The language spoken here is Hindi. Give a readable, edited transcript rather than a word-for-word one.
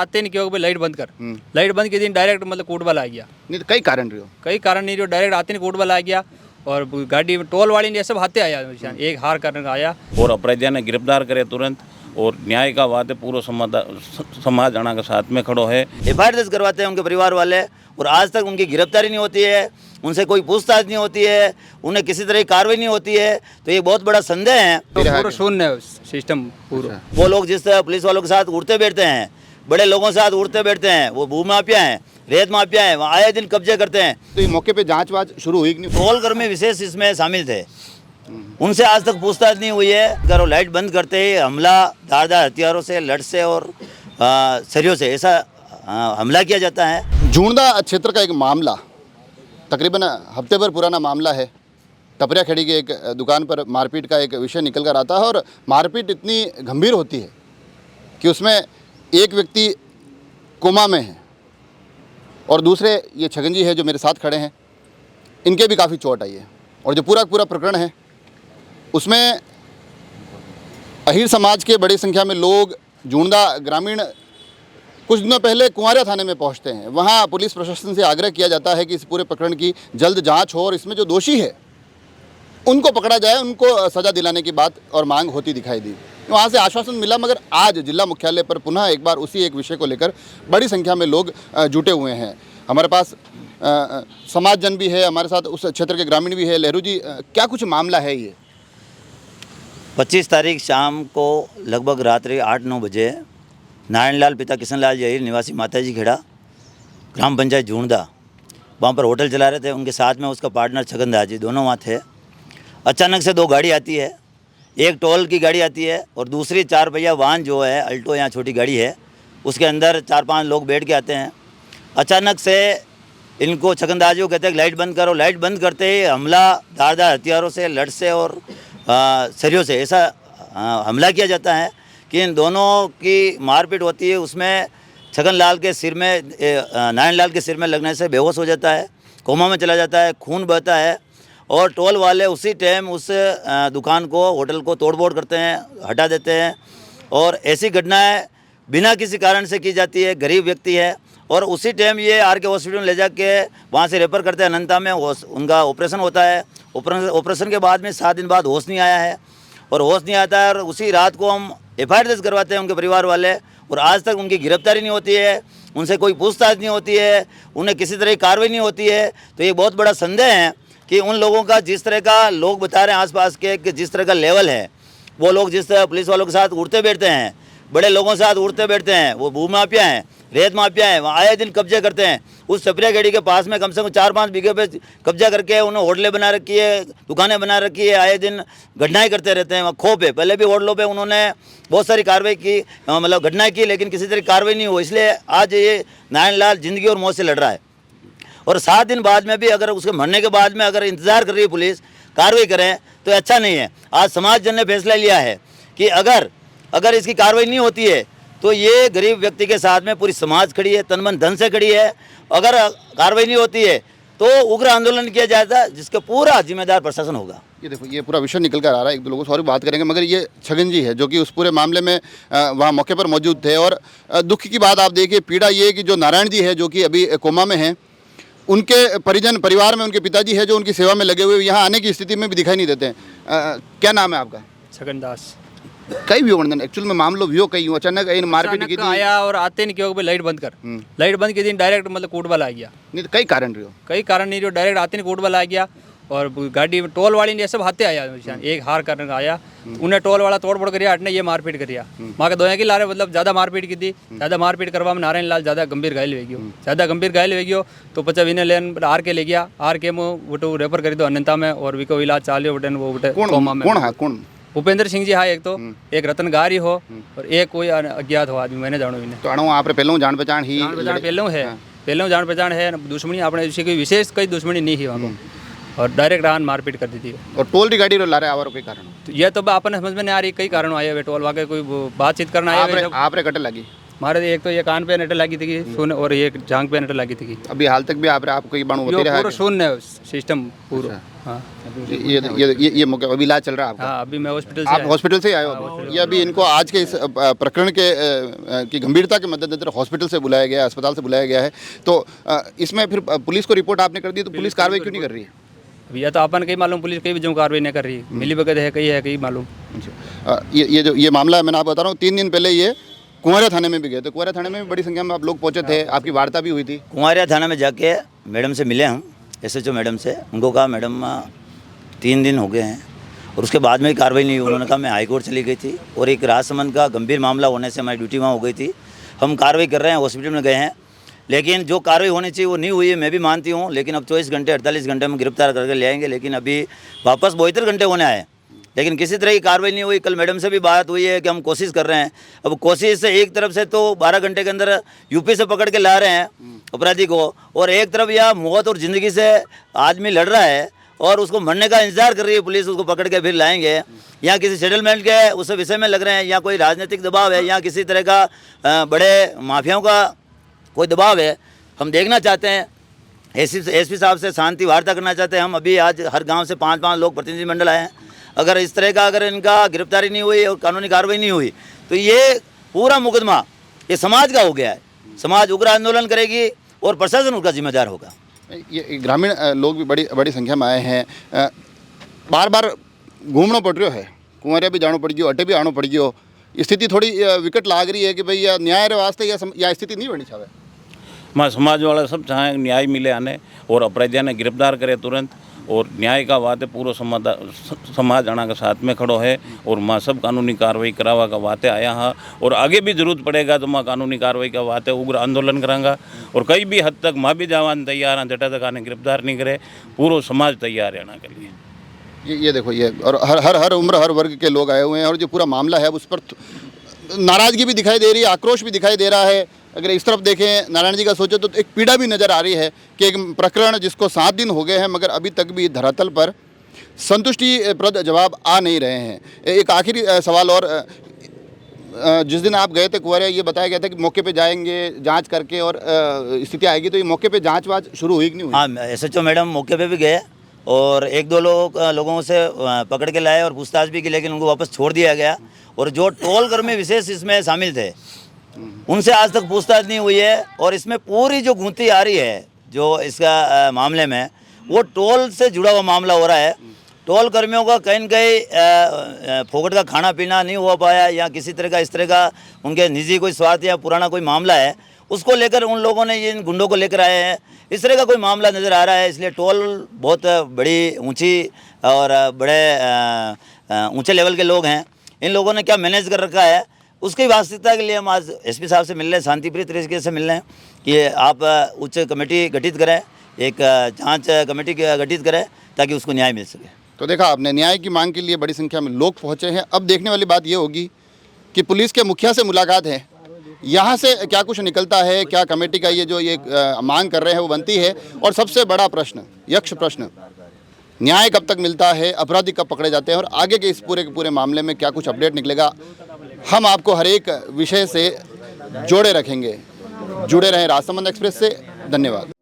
आते नहीं क्यों भाई लाइट बंद कर, लाइट बंद के दिन डायरेक्ट मतलब कोटवाला आ गया। नहीं तो कई कारण रहे हो, कई कारण नहीं रहो, डायरेक्ट आते नहीं कोटवाला आ गया और गाड़ी टोल वाली ने सब हाथे आया, एक हार करने का आया और अपराधियों ने गिरफ्तार करे तुरंत और न्याय का वादे पूरा समाज आना के साथ में खड़ो है। एफआईआर दर्ज करवाते हैं उनके परिवार वाले और आज तक उनकी गिरफ्तारी नहीं होती है, उनसे कोई पूछताछ नहीं होती है, उन्हें किसी तरह की कार्रवाई नहीं होती है, तो ये बहुत बड़ा संदेह है। तो पूरा शून्य है सिस्टम पूरा। वो लोग जिस तरह पुलिस वालों के साथ उड़ते बैठते हैं, बड़े लोगों के साथ उड़ते बैठते हैं, वो भू माफिया हैं, रेत माफिया हैं, वहाँ आए दिन कब्जे करते हैं। तो ये मौके पे जांच वाच शुरू हुई कि नहीं? टोल कर्मी विशेष इसमें शामिल थे, उनसे आज तक पूछताछ नहीं हुई है। अगर वो लाइट बंद करते ही हमला धारदार हथियारों से, लठ से और सरियों से ऐसा हमला किया जाता है। जूणदा क्षेत्र का एक मामला तकरीबन हफ्ते भर पुराना मामला है। टपरिया खेड़ी की एक दुकान पर मारपीट का एक विषय निकल कर आता है और मारपीट इतनी गंभीर होती है कि उसमें एक व्यक्ति कोमा में है और दूसरे ये छगन जी है जो मेरे साथ खड़े हैं, इनके भी काफ़ी चोट आई है। और जो पूरा प्रकरण है उसमें अहीर समाज के बड़ी संख्या में लोग जूणदा ग्रामीण कुछ दिनों पहले कुंवारिया थाने में पहुंचते हैं। वहां पुलिस प्रशासन से आग्रह किया जाता है कि इस पूरे प्रकरण की जल्द जांच हो और इसमें जो दोषी है उनको पकड़ा जाए, उनको सज़ा दिलाने की बात और मांग होती दिखाई दी। वहाँ से आश्वासन मिला, मगर आज जिला मुख्यालय पर पुनः एक बार उसी एक विषय को लेकर बड़ी संख्या में लोग जुटे हुए हैं। हमारे पास समाज जन भी है, हमारे साथ उस क्षेत्र के ग्रामीण भी है। लहरू जी, क्या कुछ मामला है ये? 25 तारीख शाम को लगभग रात्रि 8-9 बजे नारायण लाल पिता किशन लाल जहीर निवासी माताजी खेड़ा ग्राम पंचायत जूणदा वहाँ पर होटल चला रहे थे। उनके साथ में उसका पार्टनर छगन दास जी दोनों वहाँ थे। अचानक से 2 गाड़ी आती है, एक टोल की गाड़ी आती है और दूसरी 4 पहिया वाहन जो है अल्टो या छोटी गाड़ी है, उसके अंदर 4-5 लोग बैठ के आते हैं। अचानक से इनको छगन दास जी को कहते हैं लाइट बंद करो। लाइट बंद करते ही हमला धारदार हथियारों से, लठ से और सरियों से ऐसा हमला किया जाता है कि इन दोनों की मारपीट होती है। उसमें छगन लाल के सिर में, नारायण लाल के सिर में लगने से बेहोश हो जाता है, कोमा में चला जाता है, खून बहता है और टोल वाले उसी टाइम उस दुकान को, होटल को तोड़फोड़ करते हैं, हटा देते हैं। और ऐसी घटनाएं बिना किसी कारण से की जाती है। गरीब व्यक्ति है और उसी टाइम ये आर.के. हॉस्पिटल में ले जाके वहाँ से रेफर करते हैं अनंता में। उनका ऑपरेशन होता है। ऑपरेशन के बाद में 7 दिन बाद होश नहीं आया है और होश नहीं आता है और उसी रात को हम एफआईआर दर्ज करवाते हैं उनके परिवार वाले और आज तक उनकी गिरफ्तारी नहीं होती है, उनसे कोई पूछताछ नहीं होती है, उन्हें किसी तरह की कार्रवाई नहीं होती है। तो ये बहुत बड़ा संदेह है कि उन लोगों का जिस तरह का लोग बता रहे हैं आसपास के कि जिस तरह का लेवल है, वो लोग जिस तरह पुलिस वालों के साथ उड़ते बैठते हैं, बड़े लोगों के साथ उड़ते बैठते हैं, वो भू माफिया हैं, रेत माफिया हैं, वहाँ आए दिन कब्जे करते हैं। उस टपरिया खेड़ी के पास में कम से कम 4-5 बीघे पे कब्जा करके उन्होंने होटलें बना रखी है, दुकानें बना रखी है, आए दिन घटनाएं करते रहते हैं। वहाँ खो पे पहले भी होटलों पे उन्होंने बहुत सारी कार्रवाई की, मतलब घटनाएं की, लेकिन किसी तरह कार्रवाई नहीं हुई। इसलिए आज ये नारायण लाल जिंदगी और मौत से लड़ रहा है और 7 दिन बाद में भी अगर उसके मरने के बाद में अगर इंतज़ार कर रही है पुलिस कार्रवाई करें तो अच्छा नहीं है। आज समाज जन ने फैसला लिया है कि अगर इसकी कार्रवाई नहीं होती है तो ये गरीब व्यक्ति के साथ में पूरी समाज खड़ी है, तन मन धन से खड़ी है। अगर कार्रवाई नहीं होती है तो उग्र आंदोलन किया जाएगा जिसका पूरा जिम्मेदार प्रशासन होगा। ये देखो, ये पूरा विषय निकल कर आ रहा है। 1-2 लोगों से और भी बात करेंगे, मगर ये छगन जी है जो कि उस पूरे मामले में वहाँ मौके पर मौजूद थे। और दुख की बात आप देखिए, पीड़ा ये कि जो नारायण जी है जो कि अभी कोमा में हैं, उनके परिजन परिवार में उनके पिताजी है जो उनकी सेवा में लगे हुए यहाँ आने की स्थिति में भी दिखाई नहीं देते हैं। क्या नाम है आपका? छगन दास। कई व्यू वर्णन एक्चुअल में मामलो व्यू कई अचानक मारपीट की थी आया और आते नहीं क्यों भाई लाइट बंद कर, लाइट बंद के दिन डायरेक्ट मतलब कोटवाला आ गया। नहीं तो कई कारण रहे हो, कई कारण नहीं रहो, डायरेक्ट आते नहीं कोटवाला आ गया और गाड़ी टोल वाली ने सब हाथे आया, एक हार करने का आया। उन्हें टोल वाला तोड़ फोड़ करिया, हटने ये मारपीट करिया। वहाँ के दोया की ला रहे, मतलब ज़्यादा मारपीट की थी। ज़्यादा मारपीट करवा में नारायण लाल ज़्यादा गंभीर घायल हो गयो, ज़्यादा गंभीर घायल हो गयो। तो पचा इन्हें लेन आर के ले गया, आर के में वो रेफर करी दो अनंता में और विको इलाज चालियो बटन वो बटे कोमा में। कौन है? कौन? भूपेंद्र सिंह जी हाँ, एक तो एक रतन गारी हो और एक कोई अज्ञात हो आदमी, मैंने जानो इन्हें। तो अणु आप पहले जान पहचान ही पहले जान पहचान है, दुश्मनी अपने कोई विशेष कोई दुश्मनी नहीं है वहाँ को और डायरेक्ट आन मारपीट कर दी थी। और टोल की गाड़ी ला रहे और कोई कारण? तो यह तो अपन समझ में नहीं आ रही, कई कारण आए हुए टोल वाके कोई बातचीत करना आए। आप रे कटे लगी हमारे एक तो ये कान पे नट लगी थी सुन और एक जांग पे नट लगी थी। अभी हाल तक भी आप कोई पूरा शून्य सिस्टम पूरा। हाँ ये मौके अभी इलाज चल रहा है आपका? हाँ, अभी मैं हॉस्पिटल से आप आया। हॉस्पिटल से ही आए हो अभी? ये अभी इनको आज के इस प्रकरण के की गंभीरता के मद्देनजर हॉस्पिटल से बुलाया गया है, अस्पताल से बुलाया गया है। तो इसमें फिर पुलिस को रिपोर्ट आपने कर दी, तो पुलिस कार्रवाई क्यों नहीं कर रही है? अभी या तो अपन कहीं मालूम, पुलिस कहीं भी जो कार्रवाई नहीं कर रही, मिली भगत है कहीं मालूम। ये मामला है, मैंने आपको बता रहा हूँ 3 दिन पहले ये कुंवारिया थाने में भी गए थे। कुंवारिया थाने में भी बड़ी संख्या में आप लोग पहुंचे थे, आपकी वार्ता भी हुई थी। कुंवारिया थाना में जाके मैडम से मिले हम, SHO मैडम से। उनको कहा मैडम 3 दिन हो गए हैं और उसके बाद में कार्रवाई नहीं हुई। उन्होंने कहा मैं हाई कोर्ट चली गई थी और एक राजसमंद का गंभीर मामला होने से हमारी ड्यूटी वहाँ हो गई थी। हम कार्रवाई कर रहे हैं, हॉस्पिटल में गए हैं, लेकिन जो कार्रवाई होनी चाहिए वो नहीं हुई है, मैं भी मानती हूँ। लेकिन अब 24 घंटे 48 घंटे में गिरफ्तार करके ले आएंगे, लेकिन अभी वापस 72 घंटे होने आए, लेकिन किसी तरह की कार्रवाई नहीं हुई। कल मैडम से भी बात हुई है कि हम कोशिश कर रहे हैं। अब कोशिश से एक तरफ से तो 12 घंटे के अंदर यूपी से पकड़ के ला रहे हैं अपराधी को, और एक तरफ यह मौत और ज़िंदगी से आदमी लड़ रहा है और उसको मरने का इंतजार कर रही है पुलिस, उसको पकड़ के फिर लाएंगे। या किसी सेटलमेंट के उस विषय में लग रहे हैं, या कोई राजनीतिक दबाव है, या किसी तरह का बड़े माफियाओं का कोई दबाव है। हम देखना चाहते हैं, एसपी साहब से शांति वार्ता करना चाहते हैं हम। अभी आज हर गांव से 5-5 लोग प्रतिनिधिमंडल आए हैं। अगर इस तरह का अगर इनका गिरफ्तारी नहीं हुई और कानूनी कार्रवाई नहीं हुई तो ये पूरा मुकदमा ये समाज का हो गया है। समाज उग्र आंदोलन करेगी और प्रशासन उसका जिम्मेदार होगा। ये ग्रामीण लोग भी बड़ी संख्या में आए हैं। बार बार घूमना पड़ रहा है, कुंवरिया भी जाना पड़ गयो, अटे भी आना पड़ गयो। स्थिति थोड़ी विकट लाग रही है कि भाई न्याय रे वास्ते या स्थिति नहीं बनी चाहे। मां समाज वाला सब चाहे न्याय मिले आने और अपराधिया ने गिरफ्तार करे तुरंत, और न्याय का बात है पूरा समाज आना के साथ में खड़ो है, और माँ सब कानूनी कार्रवाई करावा का बातें आया है। और आगे भी जरूरत पड़ेगा तो माँ कानूनी कार्रवाई का बात है, उग्र आंदोलन करांगा। और कई भी हद तक माँ भी जवान तैयार हैं, जटा तक आने गिरफ्तार नहीं करे, पूरा समाज तैयार है आना के लिए। ये देखो, ये और हर उम्र हर वर्ग के लोग आए हुए हैं, और जो पूरा मामला है उस पर नाराज़गी भी दिखाई दे रही है, आक्रोश भी दिखाई दे रहा है। अगर इस तरफ देखें नारायण जी का सोचे तो एक पीड़ा भी नज़र आ रही है कि एक प्रकरण जिसको 7 दिन हो गए हैं मगर अभी तक भी धरातल पर संतुष्टिप्रद जवाब आ नहीं रहे हैं। एक आखिरी सवाल और, जिस दिन आप गए थे कुंवरिया, ये बताया गया था कि मौके पे जाएंगे, जांच करके और स्थिति आएगी, तो ये मौके पे जांच वाच शुरू हुई कि नहीं हुई? हाँ, SHO मैडम मौके पे भी गए और 1-2 लोगों से पकड़ के लाए और पूछताछ भी की, लेकिन उनको वापस छोड़ दिया गया। और जो टोल कर्मी विशेष इसमें शामिल थे उनसे आज तक पूछताछ नहीं हुई है। और इसमें पूरी जो गूंथी आ रही है जो इसका मामले में, वो टोल से जुड़ा हुआ मामला हो रहा है। टोल कर्मियों का कहीं न कहीं फोकट का खाना पीना नहीं हो पाया, या किसी तरह का इस तरह का उनके निजी कोई स्वार्थ या पुराना कोई मामला है, उसको लेकर उन लोगों ने इन गुंडों को लेकर आए हैं। इस तरह का कोई मामला नज़र आ रहा है, इसलिए टोल बहुत बड़ी ऊंची और बड़े ऊंचे लेवल के लोग हैं। इन लोगों ने क्या मैनेज कर रखा है, उसकी वास्तविकता के लिए हम आज एसपी साहब से मिल रहे हैं, शांतिप्रिय तरीके से मिल रहे हैं कि आप उच्च कमेटी गठित करें, एक जांच कमेटी गठित करें ताकि उसको न्याय मिल सके। तो देखा आपने, न्याय की मांग के लिए बड़ी संख्या में लोग पहुंचे हैं। अब देखने वाली बात ये होगी कि पुलिस के मुखिया से मुलाकात है, यहाँ से क्या कुछ निकलता है, क्या कमेटी का ये जो ये मांग कर रहे हैं वो बनती है। और सबसे बड़ा प्रश्न, यक्ष प्रश्न, न्याय कब तक मिलता है, अपराधी कब पकड़े जाते हैं, और आगे के इस पूरे के पूरे मामले में क्या कुछ अपडेट निकलेगा, हम आपको हर एक विषय से जोड़े रखेंगे। जुड़े रहें राजसमंद एक्सप्रेस से। धन्यवाद।